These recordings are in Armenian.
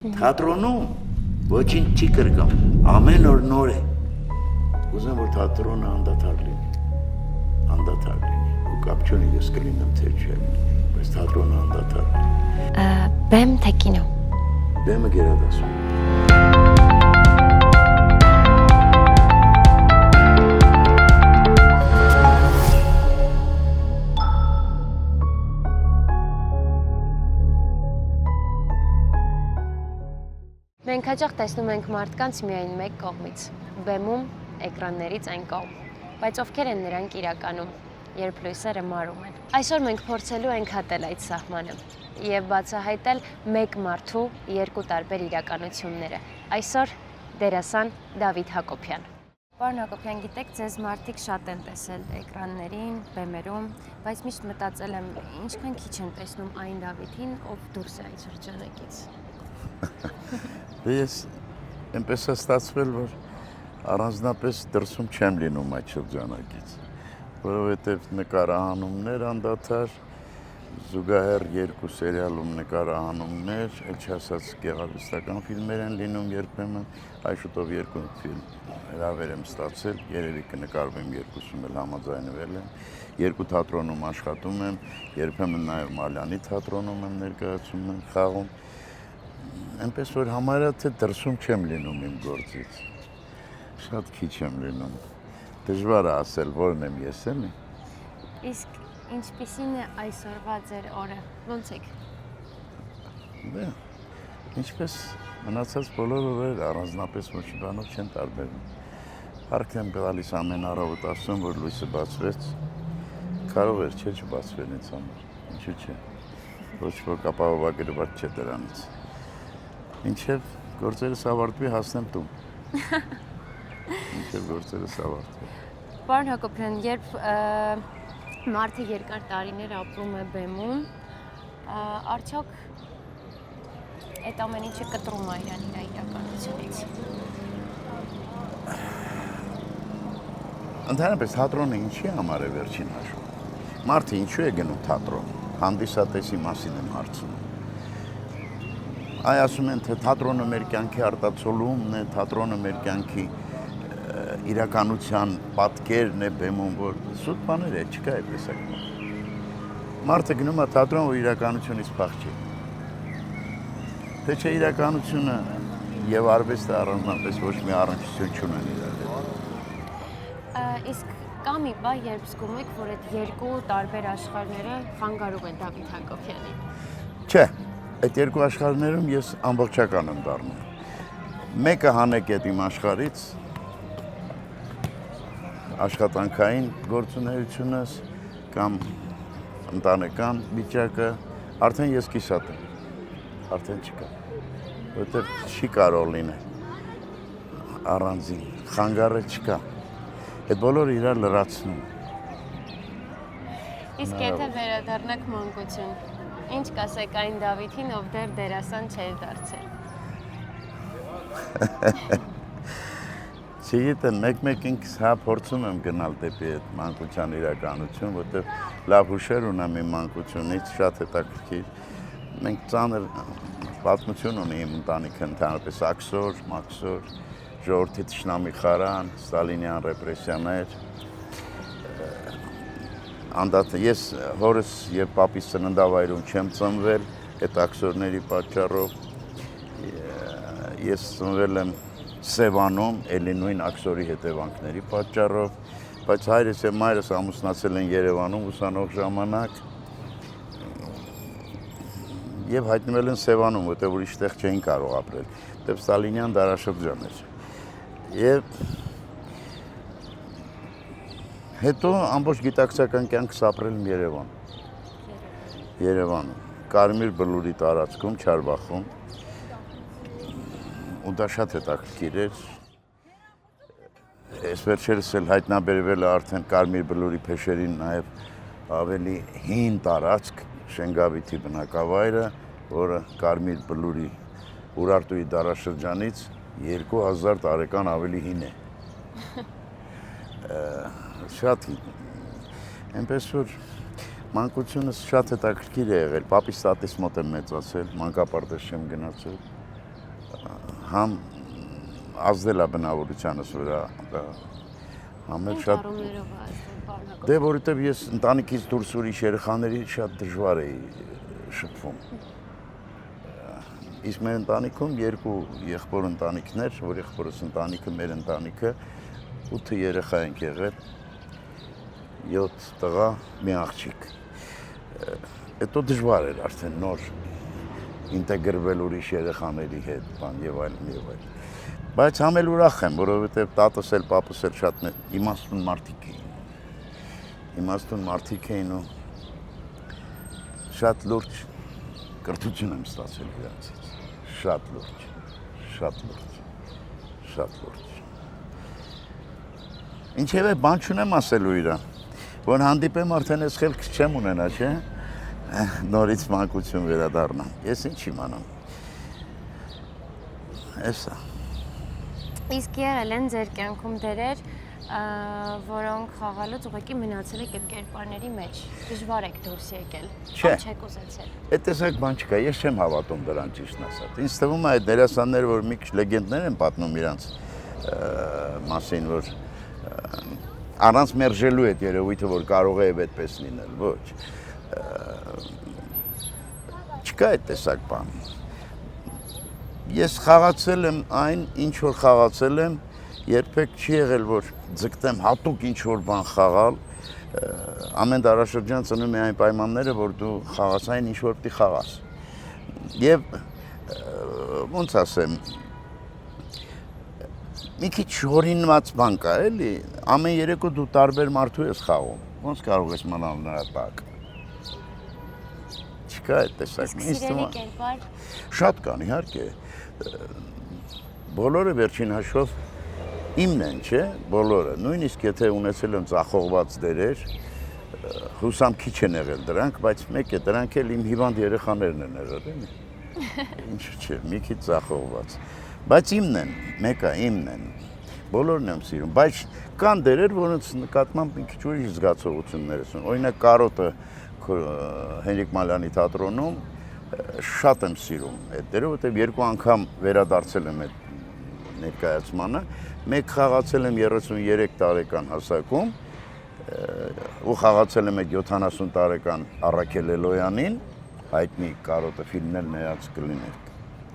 Թատրոնում ոչինչ չի կրկամ, ամեն օր նոր է։ Ուզում որ թատրոնը անդադար լինի, ու կապ չունի ես կլինեմ թե չէ, բայց թատրոնը անդադար։ Բեմ թե կինո։ Բեմը գերադասում։ Մենք հաճախ տեսնում ենք մարդկանց միայն մեկ կողմից, բեմում, էկրաններից այն կողմ, բայց ովքեր են նրանք իրականում, երբ լույսերը մարում են։ Այսօր մենք փորձելու ենք հատել այդ սահմանը եւ բացահայտել մեկ մարդու երկու տարբեր իրականությունները։ Այսօր դերասան Դավիթ Հակոբյան։ Պարոն Հակոբյան, գիտեք, ձեզ մարդիկ շատ են տեսել էկրաններին, բեմերում, բայց միշտ մտածել եմ, ինչքան քիչ են տեսնում այն Դավիթին, ով դուրս է այդ շրջանակից։ Ես այնպես է ստացվել, որ առանձնապես դրսում չեմ լինում այդ շրջանակից, որովհետև նկարահանումներ անդադար, զուգահեռ երկու սերիալում նկարահանումներ, էլ չասած գեղարվեստական ֆիլմեր են լինում երբեմն, այս շուտով երկու ֆիլմ հրավեր եմ ստացել, երևի կնկարվեմ երկուսում էլ համաձայնվել եմ, երկու թատրոնում աշխատում եմ, երբեմն նաև Մալյանի թատրոնում եմ ներկայացում եմ, խաղում, այնպես որ համարյա թե դրսում չեմ լինում իմ գործից, շատ քիչ եմ լինում, դժվար է ասել որն եմ ես էլի։ Իսկ ինչպիսին է այսօրվա ձեր օրը, ոնց եք։ Դե, ինչպես մնացած բոլոր օրեր առանձնապես ոչ մի բանով չեն տարբերվում։ Հարկ եմ գալիս ամեն առավոտ ասում, որ լույսը բացվեց, կարող էր չէ չբացվել ինձ համար, ինչու՞ չէ, ոչ ոք ապահովագրված չէ դրանից։ Ինչև գործերս ավարտվի հասնեմ տուն։ Ինչև գործերս ավարտվի։ Պարոն Հակոբյան, երբ մարդը երկար տարիներ ապրում է բեմում, արդյոք այդ ամեն ինչը կտրում է իրան իր իրականությունից։ Ընդհանրապես թատրոնը ինչի համար է վերջին հաշվում։ Մարդը ինչու է գնում թատրոն, հանդիսատեսի մասին եմ հարցնում։ Այ ասում են, թե թատրոնը մեր կյանքի արտացոլումն է, թատրոնը մեր կյանքի իրականության պատկերն է բեմում, որ սուտ բաներ է, չկա այդպես ակում։ Մարդը գնում է թատրոն, որ իրականությունից փախչի։ Թե չէ իրականությունը եւ արվեստը առանձնապես ոչ մի առնչություն չունեն իրար հետ։ Իսկ կա մի բան, երբ զգում եք, որ այդ երկու տարբեր աշխարհները խանգարում են Դավիթ Հակոբյանին։ Չէ, այդ երկու աշխարհներում ես ամբողջական եմ դառնում։ Մեկը հանեք այդ իմ աշխարհից, աշխատանքային գործունեությունս կամ ընտանեկան վիճակը, արդեն ես կիսատ եմ, արդեն չկա, որտեղ չի կարող լինել առանձին, խանգարը չկա, այդ բոլորը իրար լրացնում։ Իսկ եթե վերադառնաք մանկություն, ինչ կասեք այն Դավիթին, ով դեռ դերասան չէր դարձել։ Չգիտեմ, մեկ-մեկ ինքս հա փորձում եմ գնալ դեպի այդ մանկության իրականություն, որտեղ լավ հուշեր ունեմ իմ մանկությունից, շատ հետաքրքիր։ Մենք ծանր պատմություն ունի իմ ընտանիքը, ընդհանրապես աքսոր, մաքսոր, ժողովրդի թշնամի խարան, ստալինյան ռեպրեսիաներ։ Ես հորս եւ պապիս ծննդավայրում չեմ ծնվել, այդ աքսորների պատճառով ես ծնվել եմ Սևանում, էլի նույն աքսորի հետևանքների պատճառով, բայց հայրս եւ մայրս ամուսնացել են Երևանում ուսանող ժամանակ եւ հայտնվել են Սևանում, որտեղ ուրիշ տեղ չէին կարող ապրել, դեպ Ստալինյան դարաշրջան էր։ Եվ հետո ամբողջ գիտակցական կյանքս ապրել եմ Երևանում, Կարմիր Բլուրի տարածքում, Չարբախում, ու դա շատ հետաքրքիր էր։ Այս վերջերս էլ հայտնաբերվել է արդեն Կարմիր Բլուրի փեշերին նաև ավելի հին տարածք Շենգավիթի բնակավայրը, որը Կարմիր Բլուրի Ուրարտուի դարաշրջանից 2000 տարեկան ավելի հին է։ Շատ այնպես որ մանկությունս շատ հետաքրքիր է եղել, պապիս տատիս մոտ եմ մեծացել, մանկապարտեզ չեմ գնացել, համ ազդել է բնավորությանս վրա, համ էլ շատ դե որովհետև ես ընտանիքից դուրս ուրիշ երեխաների շատ դժվար էի շփվում։ Իսկ մեր ընտանիքում երկու եղբոր ընտանիքներ, որ եղբորս ընտանիքը, մեր ընտանիքը 8 երեխա ենք եղել, 7 տղա, մի աղջիկ։ Հետո դժվար էր արդեն նոր ինտեգրվել ուրիշ երեխաների հետ, բան եւ այլն եւ այլն։ Բայց համ էլ ուրախ եմ, որովհետեւ տատս էլ, պապս էլ շատ իմաստուն մարդիկ էին։ Իմաստուն մարդիկ էին ու շատ լուրջ կրթություն եմ ստացել իրենցից։ Շատ լուրջ, շատ լուրջ, շատ լուրջ։ Ինչևէ բան չունեմ ասելու իրան, որ հանդիպեմ արդեն ես խելք չեմ ունենա, չէ՞։ Նորից մանկություն վերադառնամ։ Ես ինչ իմանամ։ Էսա։ Իսկ եղել են ձեր կյանքում դերեր, որոնք խաղալուց ուղղակի մնացել եք այդ կերպարների մեջ։ Դժվար եք դուրս եկել։ Չէ։ Չեք ուզեցել։ Այդ տեսակ բան չկա, ես չեմ հավատում դրան ճիշտն ասած։ Ինձ թվում է այդ դերասանները, որ մի քիչ լեգենդներ են պատմում իրանց մասին, որ առանց մերժելու այդ երևույթը, որ կարող է այդպես լինել, ոչ։ Չկա այդ տեսակ բան։ Ես խաղացել եմ այն, ինչ որ խաղացել եմ, երբեք չի եղել, որ ձգտեմ հատուկ ինչ որ բան խաղալ, ամեն դարաշրջան ծնում է այն պայմանները, որ դու խաղաս այն ինչ որ պիտի խաղաս։ Եվ ոնց ասեմ, մի քիչ օրինված բան կա, էլի, ամեն երեկո դու տարբեր մարդու ես խաղում, ոնց կարող ես մնալ նրա տակ։ Չկա այդ տեսակ։ Իսկ սիրելի կերպար։ Շատ կան, իհարկե։ Բոլորը վերջին հաշվով իմն են, չէ՞, բոլորը։ Նույնիսկ եթե ունեցել եմ ծախողված դերեր, հուսամ քիչ են եղել դրանք, բայց մեկ է, դրանք էլ իմ հիվանդ երեխաներն են եղել, էլի։ Ինչ չէ, մի քիչ ծախողված։ Բայց իմն են, մեկը իմն են։ Բոլորն եմ սիրում, բայց կան դերեր, որոնց նկատմամբ մի քիչ ուրիշ զգացողություններ են։ Օրինակ Կարոտը Հենրիկ Մալյանի թատրոնում շատ եմ սիրում այդ դերը, որտեղ երկու անգամ վերադարձել եմ այդ ներկայացմանը, մեկ խաղացել եմ 33 տարեկան հասակում ու խաղացել եմ այդ 70 տարեկան Առաքել Էլոյանին, հայտնի Կարոտը ֆիլմն էլ նայած կլիներ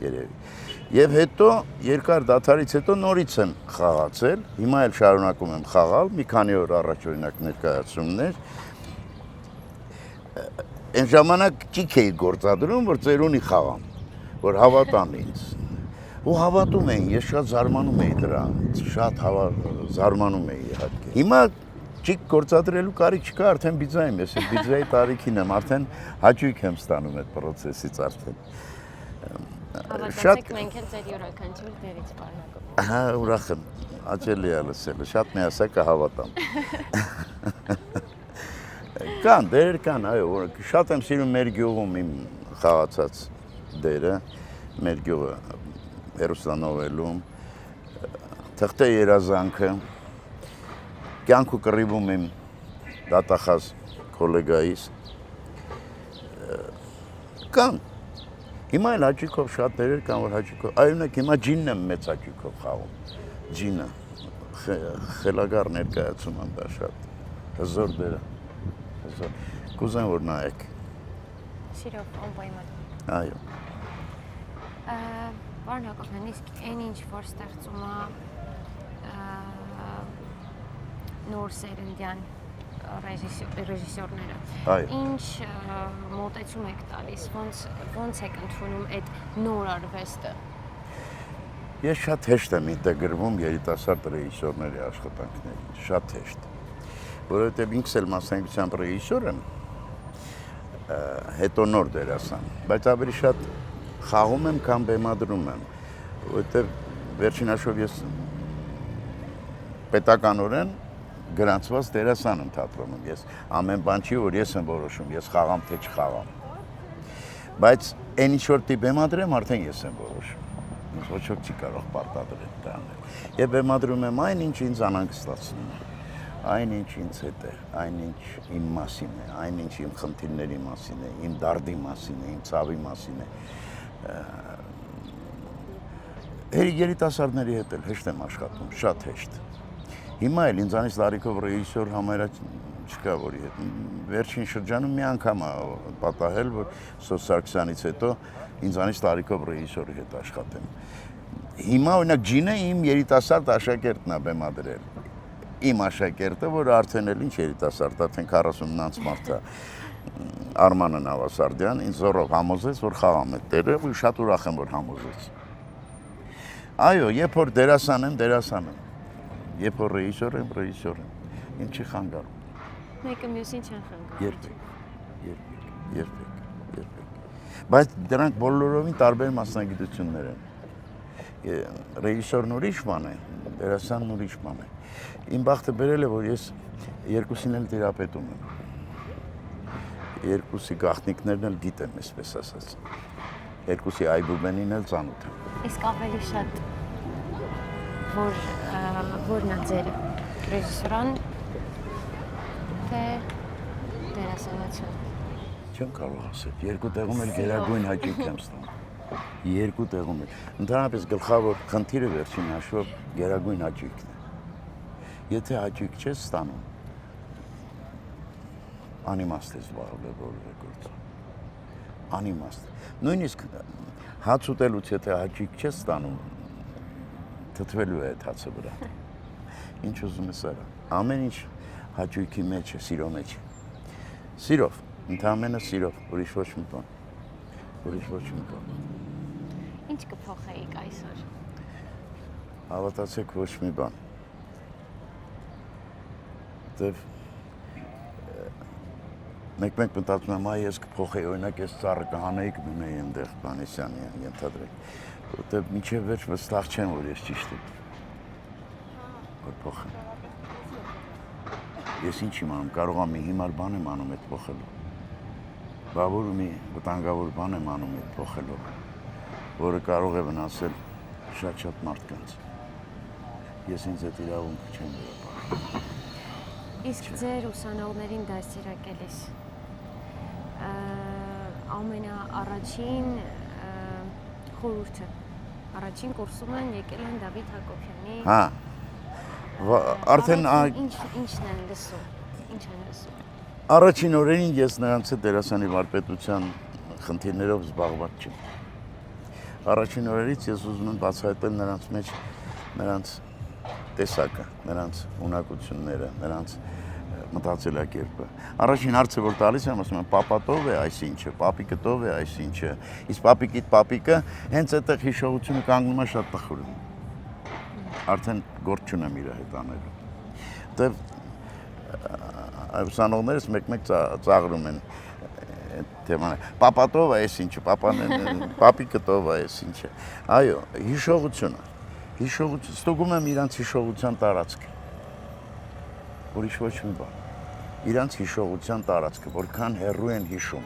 երևի։ Եվ հետո երկար դադարից հետո նորից եմ խաղացել, հիմա էլ շարունակում եմ խաղալ, մի քանի օր առաջ օրինակ ներկայացումներ։ Այն ժամանակ ճիք էի գործադրում, որ ծերունի խաղամ, որ հավատան ինձ։ Ու հավատում էին, ես շատ զարմանում էի դրանից, շատ զարմանում էի իհարկե։ Հիմա ճիք գործադրելու կարիք չկա, արդեն բիձա եմ, ես բիձայի տարիքին եմ, արդեն հաճույք եմ ստանում այդ process-ից արդեն։ Հավատացեք, մենք էլ ձեր յուրաքանչյուր դերից պարունակում։ Հա, ուրախ եմ, աջելի է լսելը, շատ միասա կհավատամ։ Կան, դերեր կան, այո, շատ եմ սիրում մեր գյուղում իմ խաղացած դերը, մեր գյուղը հեռուստանովելում, թղթե երազանքը, կյանք ու կռիվում իմ դատախազ կոլեգայիս, կան, հիմա էլ հաճույքով շատ դերեր կան, որ հաճույքով, այունակ հիմա ջինն եմ մեծ հաճույքով խաղում, ջինը, խելագար ներկայացում եմ դա շատ, հզոր դերը, կուզեմ որ նայեք։ Սիրով, անպայման։ Այո։ Պարոն Հակոբյան, իսկ այն ինչ որ ստեղծում է նոր սերնդյան ռեժիսորները, ինչ մոտեցում եք տալիս, ոնց եք ընդունում այդ նոր արվեստը։ Ես շատ հեշտ եմ ինտեգրվում երիտասարդ ռեժիսորների աշխատանքներին, շատ հեշտ, որովհետև ինքս էլ մասնագիտությամբ ռեժիսոր եմ, հետո նոր դերասան, բայց ավելի շատ խաղում եմ, կամ բեմադրում եմ, որովհետև վերջին հաշվով ես պետականորեն գրանցված դերասան եմ թատրոնում, ես ամեն բան չի, որ ես եմ որոշում, ես խաղամ թե չխաղամ, բայց այն ինչ որ պիտի բեմադրեմ, արդեն ես եմ որոշում, ինձ ոչ ոք չի կարող պարտադրել դրանով, եւ բեմադրում եմ այն, ինչ ինձ անհանգստացնում է, այն ինչ ինձ հետ է, այն ինչ իմ մասին է, այն ինչ իմ խնդիրների մասին է, իմ դարդի մասին է, իմ ցավի մասին է, երիտասարդների հետ էլ հեշտ եմ աշխատում, շատ հեշտ։ Հիմա էլ ինձանից տարիքով ռեժիսոր համարյա չկա, որի հետ։ Վերջին շրջանում մի անգամ է պատահել, որ Սոս Սարգսյանից հետո ինձանից տարիքով ռեժիսորի հետ աշխատեմ։ Հիմա օրինակ Ջինը իմ երիտասարդ աշակերտն է բեմադրել։ Իմ աշակերտը, որ արդեն էլ ինչ երիտասարդ, արդեն 40-ից մարդ է, Արմանը Նավասարդյան, ինձ զորով համոզեց, որ խաղամ է տերը, ու շատ ուրախ եմ, որ համոզեց։ Այո, երբ որ դերասան եմ, երբ որ ռեժիսոր եմ, ինձ չի խանգարում։ Մեկը մյուսին չեն խանգարում։ Երբեք։ Բայց դրանք բոլորովին տարբեր մասնագիտություններ են։ Ռեժիսորն ուրիշ բան է, դերասանն ուրիշ բան է։ Իմ բախտը բերել է, որ ես երկուսին էլ տիրապետում եմ։ Երկուսի գաղտնիքներն էլ գիտեմ, այսպես ասած։ Երկուսի այբուբենին էլ ծանոթ եմ։ Իսկ ավելի շատ որն է ձեր ռեժիսորան թե դերասանությունը։ Չեմ կարող ասել, երկու տեղում էլ գերագույն հաճույք եմ ստանում։ Երկու տեղում էլ։ Ընդհանրապես գլխավոր խնդիրը վերջին հաշվով գերագույն հաճույքն է։ Եթե հաճույք չես ստանում, անիմաստ ես զբաղվել որևէ գործով։ Անիմաստ։ Նույնիսկ հաց ուտելուց եթե հաճույք չես ստանում, թթվելու է այդ հացը վրա։ Ինչ ուզում ես արա։ Ամեն ինչ հաճույքի մեջ է, սիրո մեջ է։ Սիրով, ընդհանրապես սիրով, ուրիշ ոչ մի բան։ Ինչ կփոխեիք այսօր։ Հավատացեք, ոչ մի բան։ Դեվ մեկ մտածում եմ, ես կփոխեի, օրինակ ես ծառը կհանեի, կմնեի այնտեղ Պանեսյանի ենթադրել, որտեղ մինչև վերջ վստահ չեմ, որ ես ճիշտ եմ, որ փոխեմ։ Ես ինչ իմանում, կարող եմ մի հիմար բան եմ անում այդ փոխելու, բավուր մի վտանգավոր բան եմ անում այդ փոխելու, որը կարող է վնասել շատ մարդկանց։ Ես ինձ այդ իրավունքը չեմ վերապահում։ Իսկ ձեր ուսանողներին դաստիարակելիս ամենաառաջին խորհուրդը, առաջին կուրսում են եկել են Դավիթ Հակոբյանի։ Հա, արդեն ինչն են լսում։ Առաջին օրերին ես նրանց հետ դերասանի վարպետության խնդիրներով զբաղված չեմ։ Առաջին օրերից ես ուզում եմ բացահայտել նրանց մեջ նրանց տեսակը, նրանց ունակությունները, նրանց մտածելակերպը։ Առաջին հարցը, որ տալիս եմ, ասում եմ, պապատով է այսինչը, պապիկտով է այսինչը, իսկ պապիկիդ պապիկը հենց այդտեղ հիշողությունը կանգնում է շատ տխուրում։ Արդեն գործ չունեմ իր հետ անելու։ Դեվ ուսանողներս մեկ-մեկ ծաղրում են թեման։ Պապատով է այսինչը, պապիկտով է այսինչը։ Այո, հիշողությունը, ստուգում եմ իրանց հիշողության տարածքը, ուրիշ ոչ մի բան, իրանց հիշողության տարածքը, որքան հեռու են հիշում,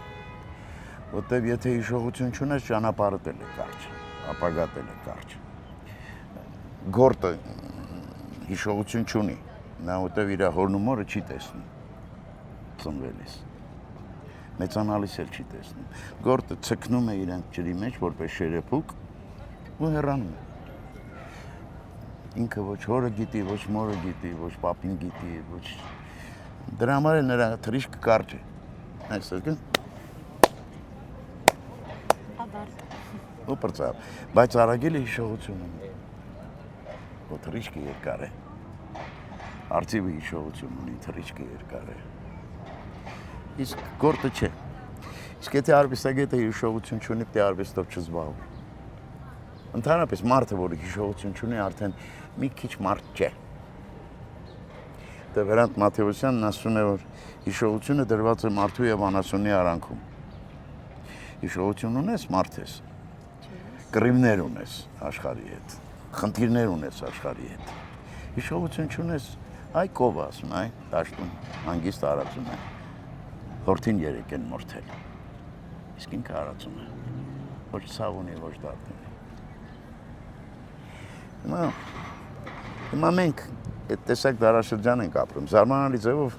որտեվ եթե հիշողություն չունես, ճանապարհդ էլ է կարճ, ապագադ էլ է կարճ, գործը հիշողություն չունի, նա որտեվ իր հորն ու մորը չի տեսնում, ծնվելիս, մեծանալիս էլ չի տեսնում, գործը ցկնում է իրանց ջրի մեջ, որպես շերեփուկ ու հեռանում է։ Ինքը ոչ հորը գիտի, ոչ մորը գիտի, ոչ պապին գիտի, ոչ... Դրա համար է նրա թրիշկը կարճ է։ Այսպես կը։ Ու պրծավ։ Բայց արագել է հիշողություն ունի։ Ու թրիշկը երկար է։ Արծիվը հիշողություն ունի, թրիշկը երկար է։ Իսկ գործը չէ։ Իսկ եթե արվեստագետը հիշողություն չունի, պետք է արվեստով չզբաղվի։ Ընդհանրապես մարդը, որը հիշողություն չունի, արդեն մի քիչ մարդ չէ։ Դե Վերանտ Մաթեոսյանն ասում է, որ հիշողությունը դրված է մարդու եւ անասունի արանքում։ Հիշողություն ունես, մարդ ես։ Կռիվներ ունես աշխարհի հետ, խնդիրներ ունես աշխարհի հետ։ Հիշողություն չունես, այ կով ասում, այ դաշտում հանգիստ արածում է։ Հորթին երեք են մորթել։ Իսկ ինքը արածում է։ Ոչ ցավ ունի, ոչ դարդ ունի։ Հիմա մենք այդ տեսակ դարաշրջան ենք ապրում, զարմանալի ձևով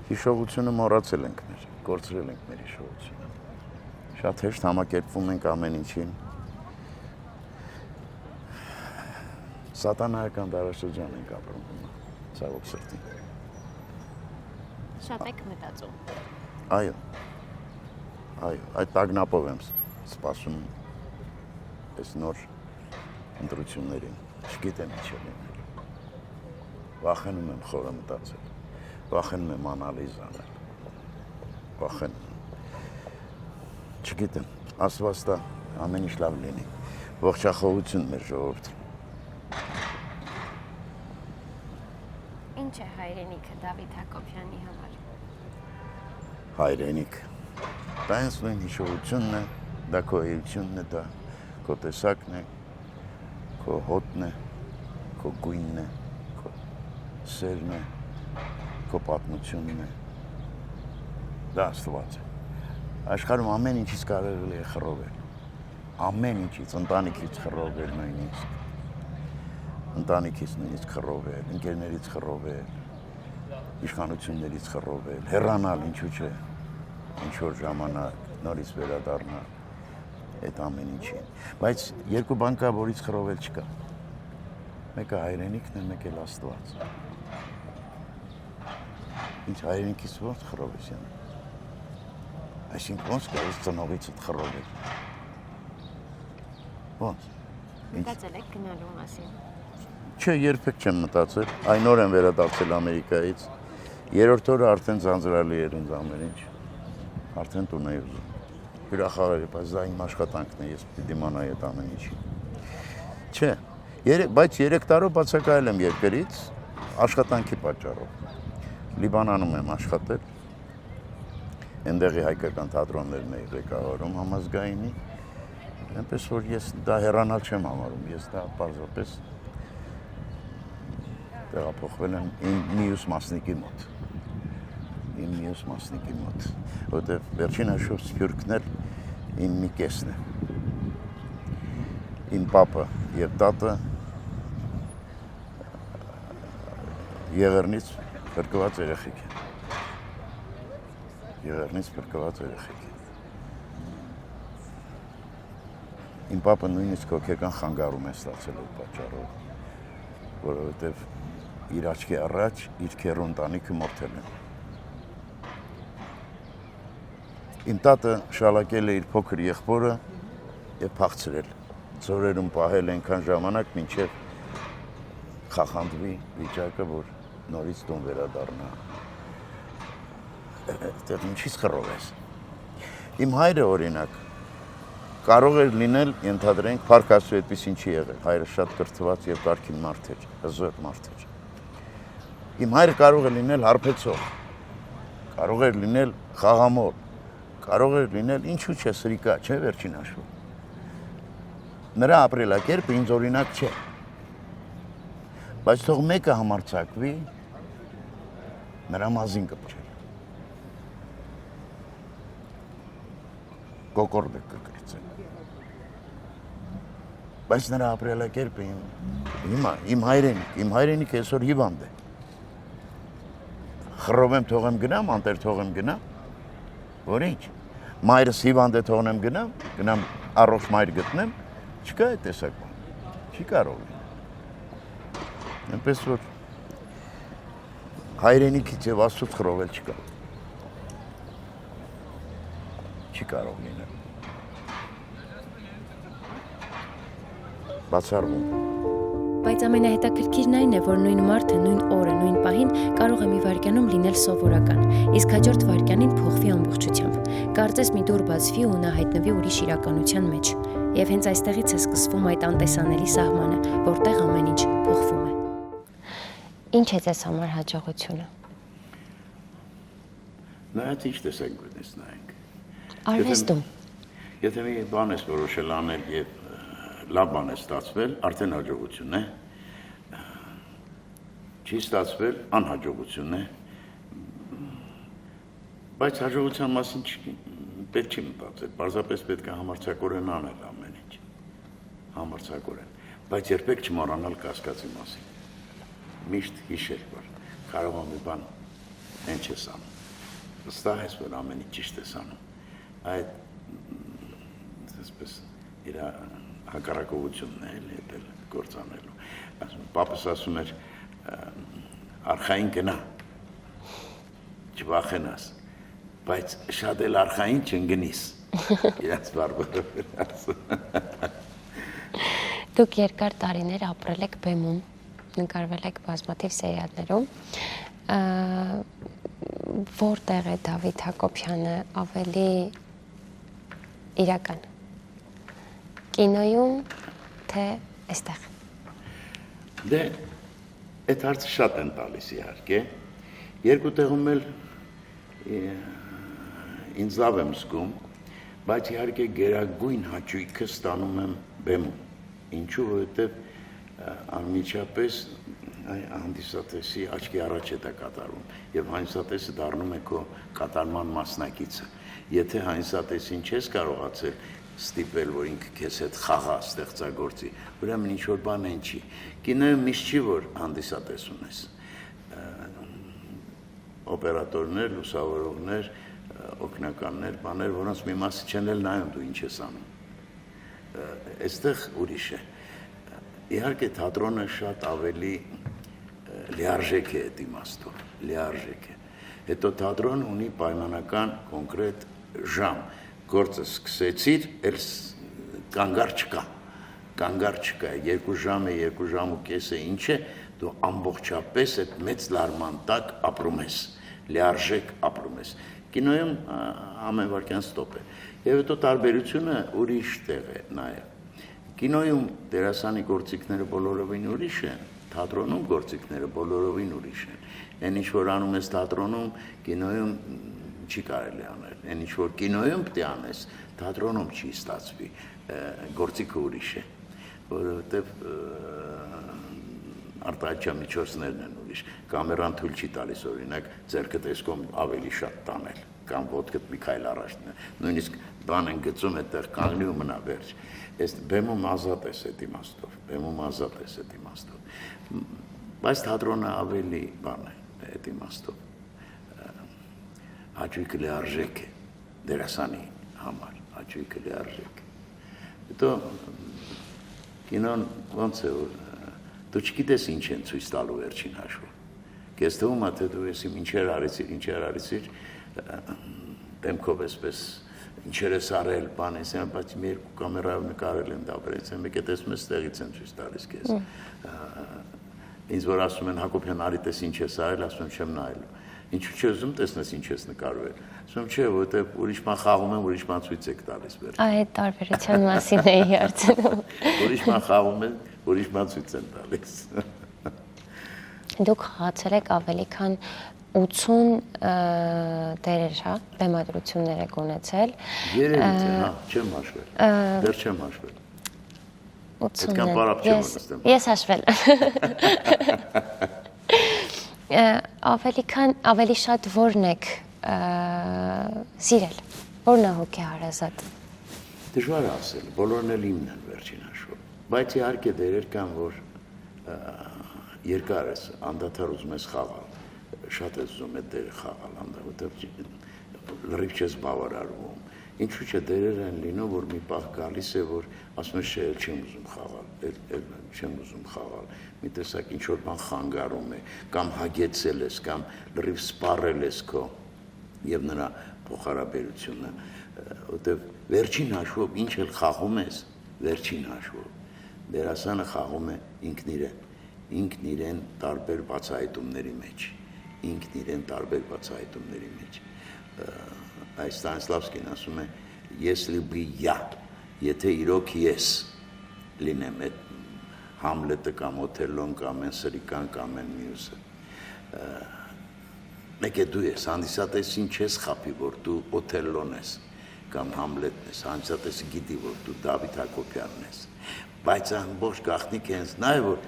հիշողությունը մոռացել ենք մեր, կորցրել ենք մեր հիշողությունը։ Շատ հեշտ համակերպվում ենք ամեն ինչին։ Սատանայական դարաշրջան ենք ապրում հիմա, ցավոք սրտի։ Շատ եք մտածում։ Այո, այդ տագնապով եմ սպասում այս նոր ընտրություններին, չգիտեմ ինչ է լինել։ Վախենում եմ խորը մտածել, վախենում եմ անալիզ անել, վախենում եմ, չգիտեմ, Աստված տա ամեն ինչ լավ լինի, ողջախոհություն մեր ժողովրդին։ Ինչ է հայրենիքը Դավիթ Հակոբյանի համար։ Հայրենիք, դա ինձ նույն հիշողությունն է, դա քո էությունն է, դա քո տեսակն է, քո հոտն է, քո գույնն է, քո սերն է, քո պատմությունն է, դա Աստված է։ Աշխարհում ամեն ինչից կարելի է խռովել, ամեն ինչից, ընտանիքից խռովել նույնիսկ, ընտանիքից նույնիսկ խռովել, ընկերներից խռովել, իշխանություններից խռովել, հեռանալ, ինչու՞ չէ, ինչ որ ժամանակ, նորից վերադառնալ այդ ամեն ինչին։ Բայց երկու բան կա, որից խռովել չկա։ Մեկը հայրենիքն է, մեկը Աստված։ Ինչ հայրենիքից ո՞ց խռովես յան։ Այսինքն ո՞նց կարես ծնողիցդ խռովել։ Ո՞նց։ Մտածել եք գնալու մասին։ Չէ, երբեք չեմ մտածել։ Այն օր եմ վերադարձել Ամերիկայից։ Երրորդ օրը արդեն ձանձրալի էր ինձ ամեն ինչ։ Արդեն տուն էի ուզում։ Հյուրախաղեր, բայց դա իմ աշխատանքն է, ես պիտի դիմանայի այդ ամեն ինչին։ Չէ, բայց 3 տարով բացակայել եմ երկրից աշխատանքի պատճառով։ Լիբանանում եմ աշխատել։ Այնտեղի հայկական թատրոններն էի ղեկավարում համազգայինի։ Այնպես որ ես դա հեռանալ չեմ համարում, ես դա պարզապես տեղափոխվել եմ իմ մյուս մասնիկի մոտ, որտեղ վերջին հաշվով Սփյուռքն էլ իմ մի կեսն է։ Իմ պապը եւ տատը Եղեռնից փրկված երեխեք են։ Իմ պապը նույնիսկ հոգեկան խանգարում է ստացել այդ պատճառով, որովհետև իր աչքի առաջ իր քեռու ընտանիքը մորթել են։ Իմ տատը շալակել է իր փոքր եղբորը եւ փախցրել։ Ձորերում պահել այնքան ժամանակ, մինչև խախանդվի վիճակը, որ նորից տուն վերադառնա։ Այդտեղ ինչի՞ց խռովես։ Իմ հայրը օրինակ կարող էր լինել, ենթադրենք, Փառք Աստծո այդպես ինչի եղել։ Հայրը շատ կրթված եւ կարգին մարդ էր, հզոր մարդ էր։ Իմ հայրը կարող է լինել հարբեցող, կարող էր լինել խաղամոլ, կարող էր լինել ինչու՞ չէ սրիկա, չէ՞ վերջին հաշվով։ Նրա ապրելակերպը ինձ օրինակ չէ։ Բայց թող մեկը համարձակվի նրա մազին կպչել։ Կոկորդ է կկրիցել։ Բայց նրա ապրելակերպը հիմա իմ հայրենիքը այսօր հիվանդ է։ Խռովեմ թողեմ գնամ, անտեր թողեմ գնամ, որ ինչ։ Մայրս հիվանդ է թողնեմ գնամ առողջ մայր գտնեմ, չկա այդ տեսակ բան, չի կարող լինել։ Այնպես որ հայրենիքից եւ Աստծուց խռովել չկա։ Չի կարող լինել։ Բացառվում։ Բայց ամենահետաքրքիրն այն է, որ նույն մարդը, նույն օրը, նույն պահին կարող է մի վայրկյանում լինել սովորական, իսկ հաջորդ վայրկյանին փոխվի ամբողջությամբ։ Կարծես մի դուռ բացվի ու նա հայտնվի ուրիշ իրականության մեջ։ Եվ հենց այստեղից է սկսվում այդ անտեսանելի սահմանը, որտեղ ամեն ինչ փոխվում է։ Ինչ է ձեզ համար հաջողությունը։ Նայած ինչ տեսակ գտնես նայենք։ Արվեստում։ Եթե մի բան ես որոշել անել եւ լավ բան է ստացվել, արդեն հաջողություն է։ Չի ստացվել, անհաջողություն է։ Բայց հաջողության մասին պետք չի մտածել, պարզապես պետք է համարձակորեն անել ամեն ինչ։ Համարձակորեն, բայց երբեք չմոռանալ կասկածի մասին։ Միշտ հիշել, որ կարող է մի բան ինչ ես անում։ Վստահ ես, որ ամեն ինչ ճիշտ ես անում։ Այդ այսպես իր հակառակողությունն է էլի դել գործանելու։ Պապս ասում էր արխային գնա, չվախենաս, բայց շատ էլ արխային չընկնիս։ Իրաց բարբարով էր ասում։ Դուք երկար տարիներ ապրել եք բեմում, նկարվել եք բազմաթիվ սերիալներում։ Որտեղ է Դավիթ Հակոբյանը ավելի իրական։ Կինոյում թե այստեղ։ Դե այդ հարցը շատ են տալիս իհարկե։ Երկու տեղում էլ ինձ լավ եմ զգում, բայց իհարկե գերագույն հաճույքը ստանում եմ բեմում։ Ինչու, որովհետև անմիջապես հանդիսատեսի աչքի առաջ է դա կատարում եւ հանդիսատեսը դառնում է քո կատարման մասնակիցը։ Եթե հանդիսատեսին չես կարողացել ստիպել, որ ինքը քեզ հետ խաղա ստեղծագործի, ուրեմն ինչ որ բան են չի։ Կինոյում միշտ չի որ հանդիսատես ունես։ Օպերատորներ, լուսավորողներ, օգնականներ, բաներ, որոնց մի մասը չեն էլ նայում դու ինչ ես անում։ Այստեղ ուրիշ է։ Իհարկե թատրոնը շատ ավելի լիարժեք է այդ իմաստով, լիարժեք է։ Հետո թատրոնը ունի պայմանական կոնկրետ ժամ։ Գործը սկսեցիր, էլ կանգար չկա։ Կանգար չկա, 2 ժամ է, 2 ժամ ու կես է, ինչ է, դու ամբողջապես այդ մեծ լարման տակ ապրում ես, լիարժեք ապրում ես։ Կինոյում ամեն վարքյան ստոպ է։ Եվ հետո տարբերությունը ուրիշ տեղ է նաև։ Կինոյում դերասանի գործիքները բոլորովին ուրիշ են, թատրոնում գործիքները բոլորովին ուրիշ են։ Այն ինչ որ անում ես թատրոնում, կինոյում չի կարելի անել։ Այն ինչ որ կինոյում պետք է անես, թատրոնում չի ստացվի։ Գործիքը ուրիշ է, որովհետև արտահայտչամիջոցներն են ուրիշ։ Կամերան թույլ չի տալիս օրինակ ձեռքը տեսքով ավելի շատ տանել կամ ոտքդ մի քայլ առաջ նույնիսկ բան են գծում այդտեղ կանգնի ու մնա վերջ։ Այս բեմում ազատ ես այդ իմաստով, բեմում ազատ ես այդ իմաստով։ Բայց թատրոնը ավելի բան է այդ իմաստով։ Հաճույքը լիարժեք է դերասանի համար, հաճույքը լիարժեք է։ Հետո կինոն ոնց է որ դու չգիտես ինչ են ցույց տալու վերջին հաշվով։ Քեզ թվում է թե դու եսի ինչեր արեցիր, դեմքով էսպես ինչեր ես արել, բան ես, բայց մի երկու կամերայով նկարել են դա վրեց, մեկ է տեսնում ես տեղից են ցույց տալիս քեզ։ Ինձ որ ասում են Հակոբյան արի տես ինչ ես արել, ասում եմ չեմ նայելու։ Ինչու՞ չի ուզում տեսնես ինչ ես նկարվել։ Ասում չէ, որովհետև ուրիշ բան խաղում եմ, ուրիշ բան ցույց եք տալիս վերջ։ Այդ տարբերության մասին էի հարցնում։ Ուրիշ բան խաղում են, ուրիշ բան ցույց են տալիս։ Դուք խաղացել եք ավելի քան 80 դերեր, հա, բեմադրություններ եք ունեցել։ Երևի թե, հա, չեմ հաշվել։ Դեռ չեմ հաշվել։ 80-ն։ Պարապ չեմ ունեցել։ Ես հաշվել եմ։ Ավելի շատ որն եք սիրել, որն է հոգեհարազատ։ Դժվար է ասել, բոլորն էլ իմն են վերջին հաշվով, բայց իհարկե դերեր կան, որ երկար ես, անդադար ուզում ես խաղալ, շատ ես ուզում այդ դերը խաղալ, որտեղ լրիվ չես բավարարվում, ինչու՞ չէ դերեր են լինում, որ մի պահ գալիս է, որ ասում ես չէ, չեմ ուզում խաղալ, չեմ ուզում խաղալ, մի տեսակ ինչ որ բան խանգարում է, կամ հագեցել ես, կամ լրիվ սպառել ես քո եւ նրա փոխհարաբերությունը, որտեղ վերջին հաշվով ինչ էլ խաղում ես, վերջին հաշվով դերասանը խաղում է ինքն իրեն տարբեր բացահայտումների մեջ, այս Ստանիսլավսկին ասում է если бы я, եթե իրոք ես լինեմ այդ Համլետը կամ Օթելլոն կամ Սրիկան կամ մյուսը, մեկ է դու ես, հանդիսատեսին չես խաբի, որ դու Օթելլոն ես կամ Համլետն ես, հանդիսատեսը գիտի, որ դու Դավիթ Հակոբյանն ես, բայց ամբողջ գաղտնիքը հենց նա է, որ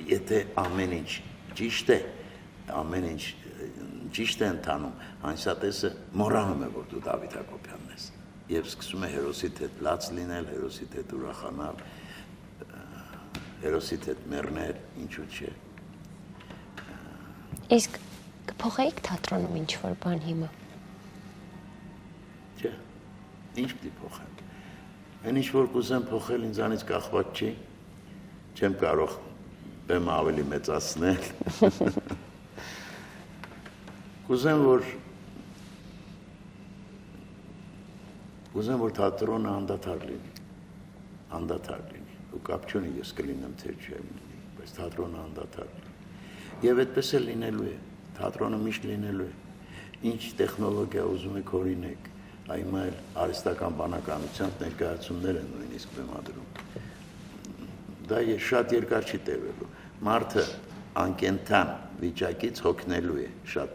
եթե ամեն ինչ ճիշտ է, ամեն ինչ ճիշտ է ընթանում, հանդիսատեսը մոռանում է, որ դու Դավիթ Հակոբյանն ես եւ սկսում է հերոսիդ հետ լաց լինել, հերոսիդ հետ ուրախանալ, հերոսիդ հետ մեռնել, ինչու՞ չէ։ Իսկ կփոխեիք թատրոնում ինչ-որ բան հիմա։ Չէ, ինչ պիտի փոխեմ։ Այն ինչ որ կուզեմ փոխել ինձանից կախված չի, չեմ կարող բեմ ավելի մեծացնել։ Կուզեմ որ թատրոնը անդադար լինի, ու կապ չունի ես կլինեմ թե չեմ լինի, բայց թատրոնը անդադար լինի։ Եվ այդպես էլ լինելու է, թատրոնը միշտ լինելու է, ինչ տեխնոլոգիա ուզում եք օրինեք, այմա էլ արհեստական բանականությամբ ներկայացումներ են նույնիսկ բեմադրում։ Դա շատ երկար չի տևելու, մարդը անկենթան վիճակից հոգնելու է շատ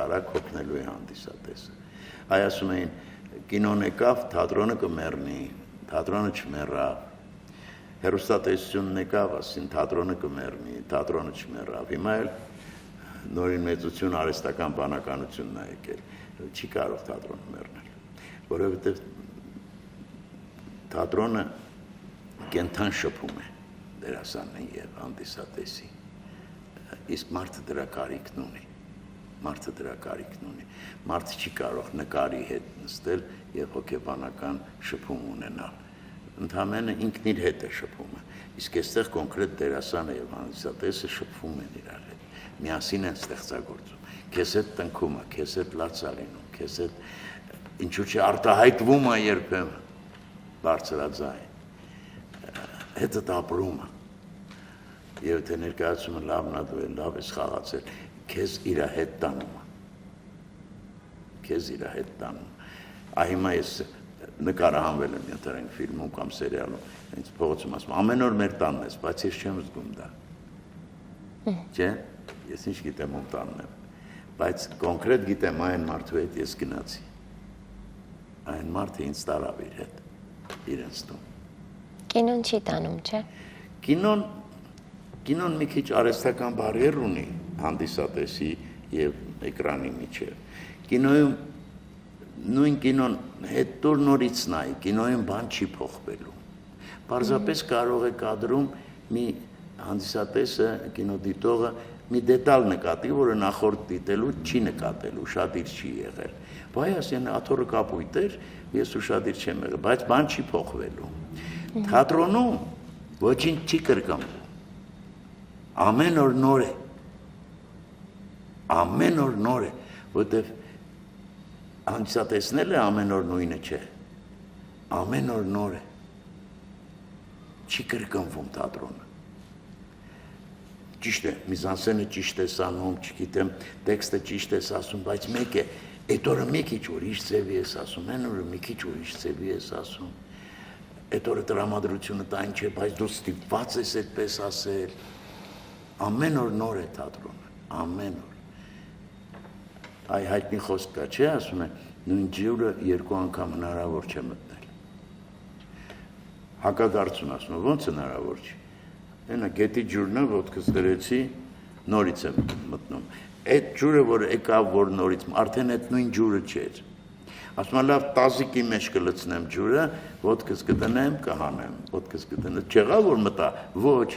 արագ հոգնելու է հանդիսատեսը։ Այ ասում էին, կինոն եկավ, թատրոնը կմեռնի, թատրոնը չմեռավ, հեռուստատեսությունն եկավ, ասին թատրոնը կմեռնի, թատրոնը չմեռավ, հիմա էլ նորին մեծություն արհեստական բանականությունն է եկել, չի կարող թատրոնը մեռնել, որովհետև թատրոնը կենթան շփում է դերասանին եւ հանդիսատեսին, իսկ մարդը դրա կարիքն ունի, մարդը չի կարող նկարի հետ նստել եւ հոգեբանական շփում ունենալ, ընդհանրապես ինքն իր հետ է շփումը, իսկ այստեղ կոնկրետ դերասանը եւ հանդիսատեսը շփվում են իրար հետ, միասին են ստեղծագործում, քեզ հետ տնքում է, քեզ հետ լաց է լինում, քեզ հետ ինչու՞ չի արտահայտվում է երբեմն բարձրաձայն, հետդ ապրում է, եւ թե ներկայացումը լավն է դու լավ ես խաղացել, քեզ իր հետ տանում է, այ հիմա ես նկարահանվել եմ ընտրենք ֆիլմում կամ սերիալում, ինձ փողոցում ասում ամեն օր մեր տանն ես, բայց ես չեմ զգում դա, չէ, ես ինչ գիտեմ ում տանն եմ, բայց կոնկրետ գիտեմ այն մարդու հետ ես գնացի, այն մարդը ինձ տարավ իր հետ, իրենց տուն։ Կինոն չի տանում, չէ։ Կինոն մի քիչ արհեստական բարիեր ունի հանդիսատեսի եւ էկրանի միջև։ Կինոյում նույն կինոն հետ տուր նորից նայ, կինոյում բան չի փոխվելու։ Պարզապես կարող է կադրում մի հանդիսատեսը, կինոդիտողը մի դետալ նկատի, որը նախորդ դիտելու չի նկատելու, շատիր չի եղել։ Բայ ասեն աթոռը կապույտ էր, ես ուշադիր չեմ եղել, բայց բան չի փոխվելու։ Թատրոնում ոչինչ չի կրկնվում։ Ամեն օր նոր է, որտեվ հանդիսատեսնել է ամեն օր նույնը չէ, ամեն օր նոր է, չի կրկնվում թատրոնը, ճիշտ է, միզանսենը ճիշտ ես անում, չգիտեմ, տեքստը ճիշտ ես ասում, բայց մեկ է, այդ օրը մի քիչ ուրիշ ձևի ես ասում, այն օրը մի քիչ ուրիշ ձևի ես ասում, այդ օրը տրամադրությունը տայն չէ, բայց դու ստիպված ես այդպես ասել, ամեն օր նոր է թատրոնը, ամեն օր։ Այ հայտնի խոսք կա, չէ, ասում է, նույն ջուրը երկու անգամ հնարավոր չէ մտնել։ Հակադարձուն ասում է, ոնց հնարավոր չի։ Այնա գետի ջուրն է, ոտքս դրեցի, նորից եմ մտնում։ Այդ ջուրը, որ եկավ, որ նորից, արդեն այդ նույն ջուրը չէր։ Ասում է, լավ, տազիկի մեջ կլցնեմ ջուրը, ոտքս կդնեմ, կհանեմ, ոտքս կդնեմ, չեղա, որ մտա, ոչ,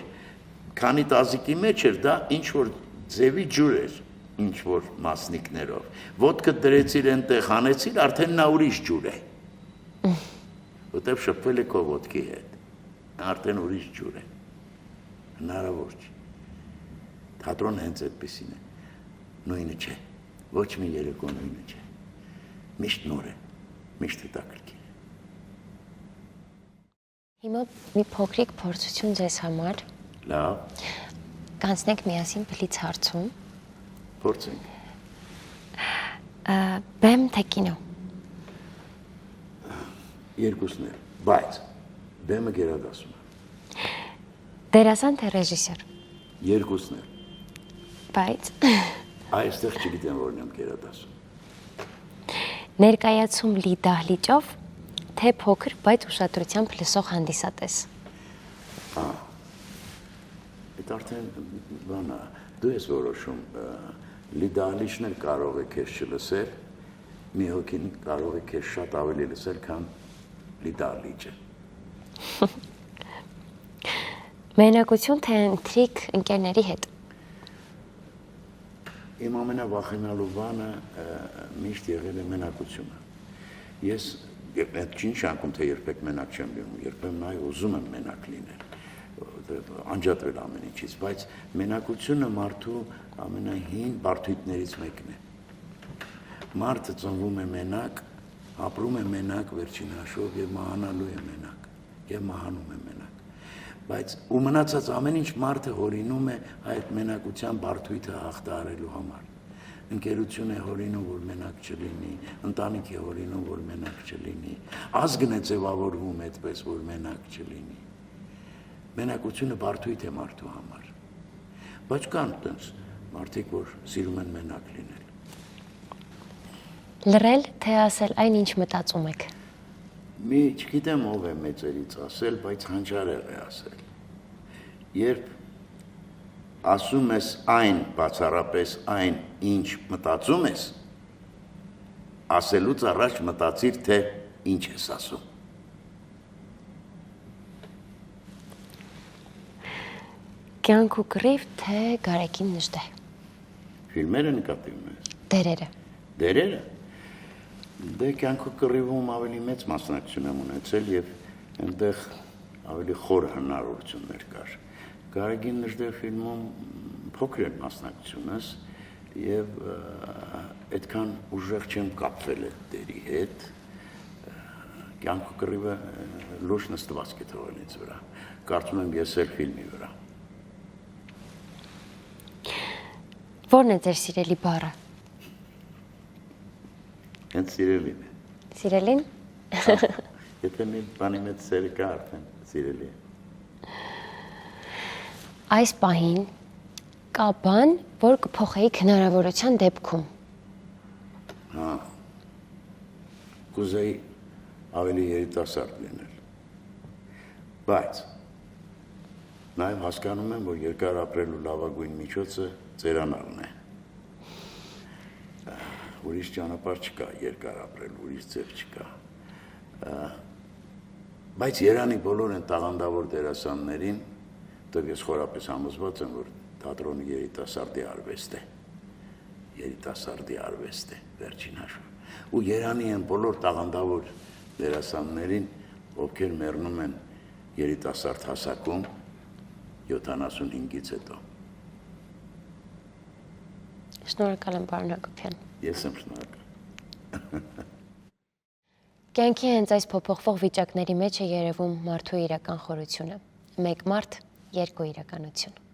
քանի տազիկի մեջ էր, դա ինչ-որ ձևի ջուր էր, ինչ-որ մասնիկներով, ոտքը դրեցիր ենտեղ, հանեցիր, արդեն նա ուրիշ ջուր է, որտև շպվել է քո ոտքի հետ, արդեն ուրիշ ջուր է, հնարավոր չի, թատրոն հենց այդպիսին է, նույնը չէ, ոչ մի երեկո նույնը չէ, միշտ նոր է, միշտ հետաքրքիր է։ Հիմա մի փոքրիկ փորձություն ձեզ համար։ Լավ։ Կանցնենք միասին բլից հարցում։ Փորձենք։ Բեմ թե կինո։ Երկուսն էլ, բայց բեմը գերադասում է։ Դերասան թե ռեժիսոր։ Երկուսն էլ։ Բայց Այստեղ չգիտեմ որն եմ գերադասում։ ներկայացում լի դահլիճով թե փոքր, բայց ուշադրությամբ լսող հանդիսատես։ Այդ արդեն բան է, դու ես որոշում, լի դահլիճն էլ կարող է քեզ չլսել, մի հոգին կարող է քեզ շատ ավելի լսել, քան լի դահլիճը։ Մենակություն թե ընթրիք ընկերների հետ։ Իմ ամենավախենալու բանը միշտ եղել է մենակությունը։ Ես Այդ չի նշանակում, թե երբեք մենակ չեմ լինում, երբեմն այ ուզում եմ մենակ լինել, անջատվել ամեն ինչից, բայց մենակությունը մարդու ամենահին բարդույթներից մեկն է։ Մարդը ծնվում է մենակ, ապրում է մենակ վերջին հաշվով եւ մահանալու է մենակ, եւ մահանում է մենակ։ Բայց ու մնացած ամեն ինչ մարդը հորինում է այդ մենակության բարդույթը հաղթահարելու համար։ Ընկերություն է հորինում, որ մենակ չլինի, ընտանիք է հորինում, որ մենակ չլինի, ազգն է ձևավորվում այդպես, որ մենակ չլինի։ Մենակությունը բարդույթ է մարդու համար։ Բայց կան տենց մարդիկ, որ սիրում են մենակ լինել։ Լռել, թե ասել այն, ինչ մտածում եք։ Մի չգիտեմ ով է մեծերից ասել, բայց հանճարեղ է ասել։ Երբ ասում ես այն, բացառապես այն, ինչ մտածում ես, ասելուց առաջ մտածիր, թե ինչ ես ասում։ Կյանք ու կռիվ, թե Գարեգին Նժդեհ։ Ֆիլմերը նկատում ես։ Դերերը։ Դերերը։ Դե կյանք ու կռիվում ավելի մեծ մասնակցություն եմ ունեցել եւ այնտեղ ավելի խոր հնարավորություններ կար։ Գարեգին Նժդեհ ֆիլմում փոքր էր մասնակցությունս եւ այդքան ուժեղ չեմ կապվել այդ դերի հետ։ Կյանք ու կռիվը լուրջ նստվածք է թողել ինձ վրա։ Կարծում եմ ես էլ ֆիլմի վրա։ Որն է ձեր սիրելի բառը։ Հենց սիրելին է։ Սիրելին։ Եթե մի բանի մեջ սերը կա, արդեն սիրելի է։ Այս պահին կա բան, որ կփոխեիք հնարավորության դեպքում։ Հա։ Կուզեի ավելի երիտասարդ լինել։ Բայց նաև հասկանում եմ, որ երկար ապրելու լավագույն միջոցը ծերանալն է։ Ուրիշ ճանապարհ չկա երկար ապրելու, ուրիշ ձև չկա։ Բայց Երանի բոլոր են տաղանդավոր դերասաններին, դեռ ես խորապես համոզված եմ, որ թատրոնը երիտասարդի արվեստ է։ Երիտասարդի արվեստ է, վերջին հաշվով։ Ու Երանի են բոլոր տաղանդավոր դերասաններին, ովքեր մեռնում են երիտասարդ հասակում 75-ից հետո։ Շնորհակալ եմ, պարոն Հակոբյան։ Ես եմ շնորհակալ։ Կյանքի հենց այս փոփոխվող վիճակների մեջ է երևում մարդու իրական խորությունը։ Մեկ մարդ, երկու իրականություն։